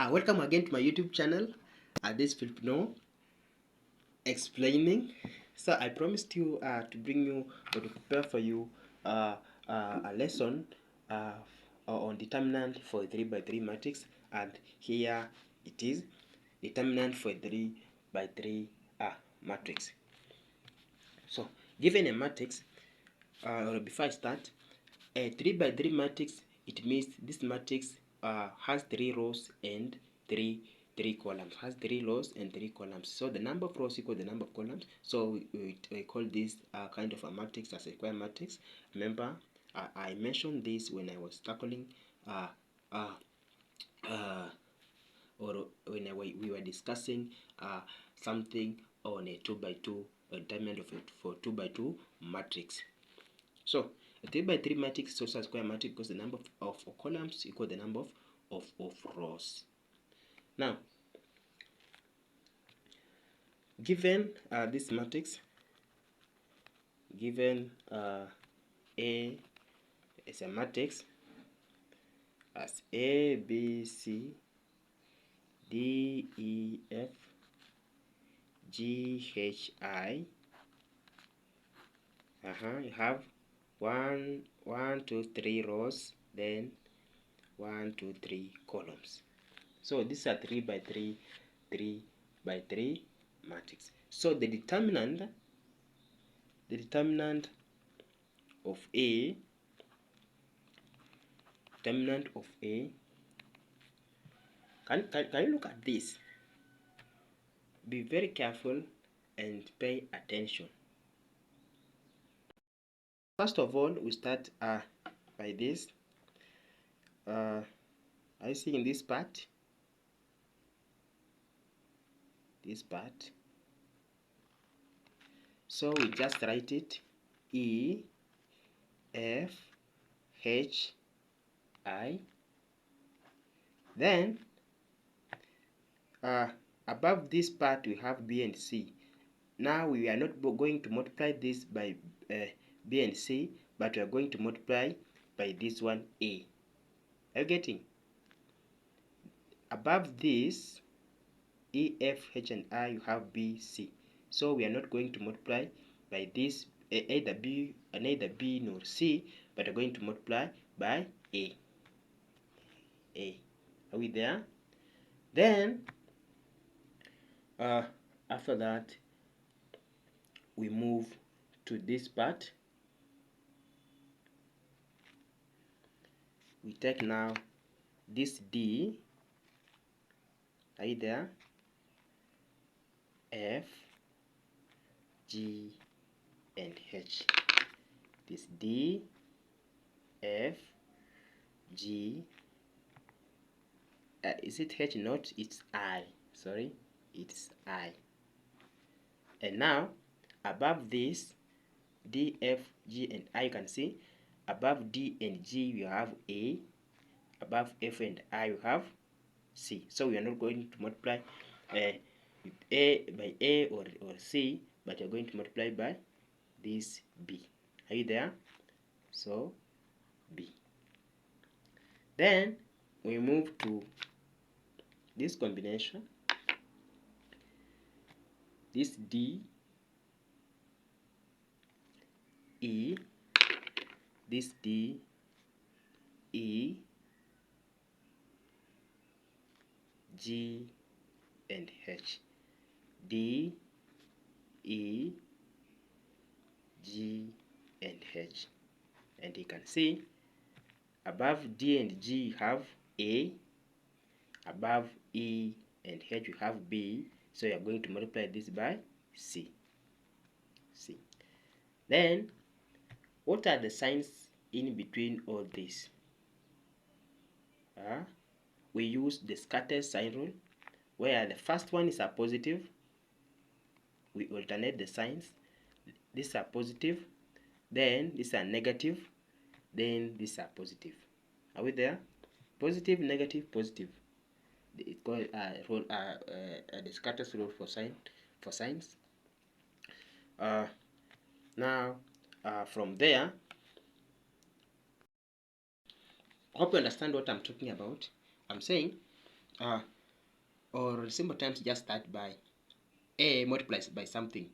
Welcome again to my YouTube channel. This Filipino explaining. So I promised you to bring you or to prepare for you a lesson on determinant for 3 by 3 matrix, and here it is, determinant for 3 by 3 matrix. So given a matrix, or before I start, a 3 by 3 matrix, it means this matrix has 3 rows and 3 columns. Has 3 rows and 3 columns. So the number of rows equal the number of columns. So we call this kind of a matrix as a square matrix. Remember, I mentioned this when I was tackling or when we were discussing something on a 2 by 2 determinant of it for 2 by 2 matrix. So a 3 by 3 matrix is also a square matrix because the number of columns equal the number of rows. Now, given this matrix, given A is a matrix as A, B, C, D, E, F, G, H, I. You have 1, 2, 3 rows, then 1, 2, 3 columns. So these are 3 by 3 by 3 matrix. So the determinant of A, can you look at this? Be very careful and pay attention. First of all, we start by this. I see in this part. So we just write it E, F, H, I. Then above this part we have B and C. Now we are not going to multiply this by B and C, but we are going to multiply by this one A. Are you getting? Above this E, F, H, and I, you have B, C. So we are not going to multiply by this neither B nor C, but we're going to multiply by A. Are we there? Then after that, we move to this part. We take now this D. Are you there? F, G, and H. This D, F, G. Is it H? Not. It's I. Sorry, it's I. And now above this D, F, G, and I, you can see above D and G you have A. Above F and I you have C. So we are not going to multiply with A by A or C, but you're going to multiply by this B. Are you there? So B. Then we move to this combination. This D, E, this D, E, G, and H. D, E, G, and H. And you can see above D and G you have A, above E and H you have B, so you are going to multiply this by C. Then what are the signs in between all this? We use the scatter sign rule, where the first one is a positive. We alternate the signs. These are positive, then these are negative, then these are positive. Are we there? Positive, negative, positive. It's called the scatter rule for signs. Now from there, hope you understand what I'm talking about. I'm saying or simple times just start by a multiplies by something.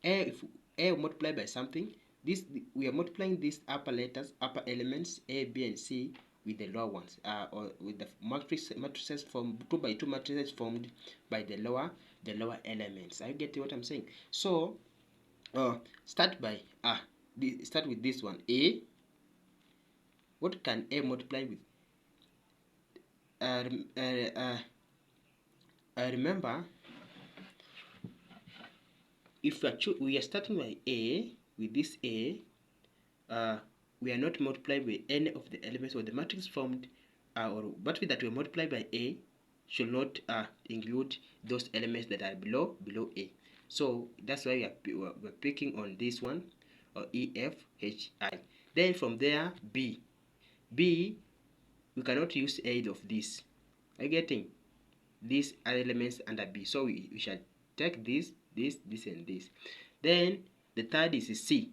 If a multiplied by something, this we are multiplying these upper letters, upper elements a, b, and c with the lower ones, or with the matrices formed 2 by 2 matrices formed by the lower elements. Are you getting what I'm saying? So start by start with this one a. What can a multiply with? Remember, if we are starting by a, with this a, we are not multiplied by any of the elements, or the matrix formed or matrix that we multiply by a should not include those elements that are below a. So that's why we're picking on this one, or E, F, H, I. Then from there, B. We cannot use either of these. Are you getting? These are elements under B. So we shall take this, and this. Then the third is C.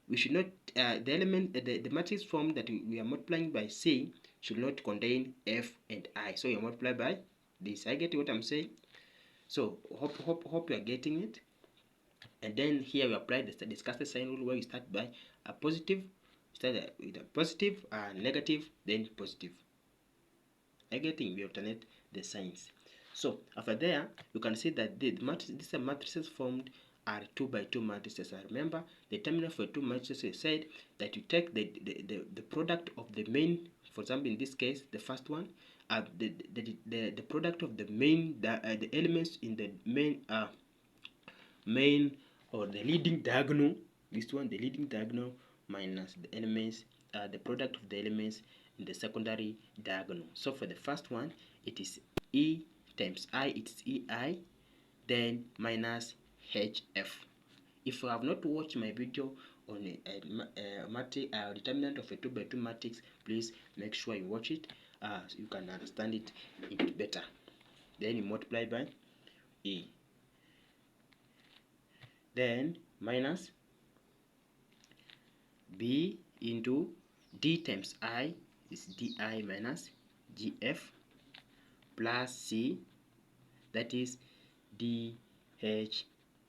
We should not, the element, the matrix form that we are multiplying by C should not contain F and I. So you multiply by this. I get what I'm saying? So hope you are getting it. And then here we apply the discussed sign rule, where you start by a positive, start with a positive, negative, then positive. I getting? We alternate the signs. So after there, you can see that these matrices formed are 2 by 2 matrices. I remember the determinant for 2 matrices said that you take the product of the main, for example in this case the first one, the product of the main, the elements in the main or the leading diagonal, this one, the leading diagonal, minus the elements, the product of the elements in the secondary diagonal. So for the first one, it is E times I, it's EI, then minus HF. If you have not watched my video on a determinant of a 2 by 2 matrix, please make sure you watch it, so you can understand it better. Then you multiply by E, then minus B into D times I is DI minus GF, plus C, that is DH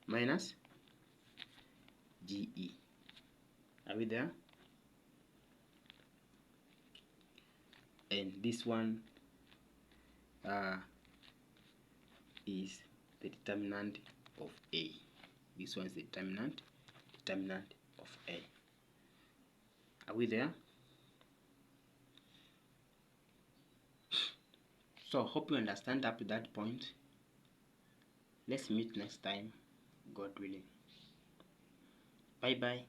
minus GE. Are we there? And this one is the determinant of A. This one is the determinant of A. Are we there? So hope you understand up to that point. Let's meet next time, God willing. Bye bye.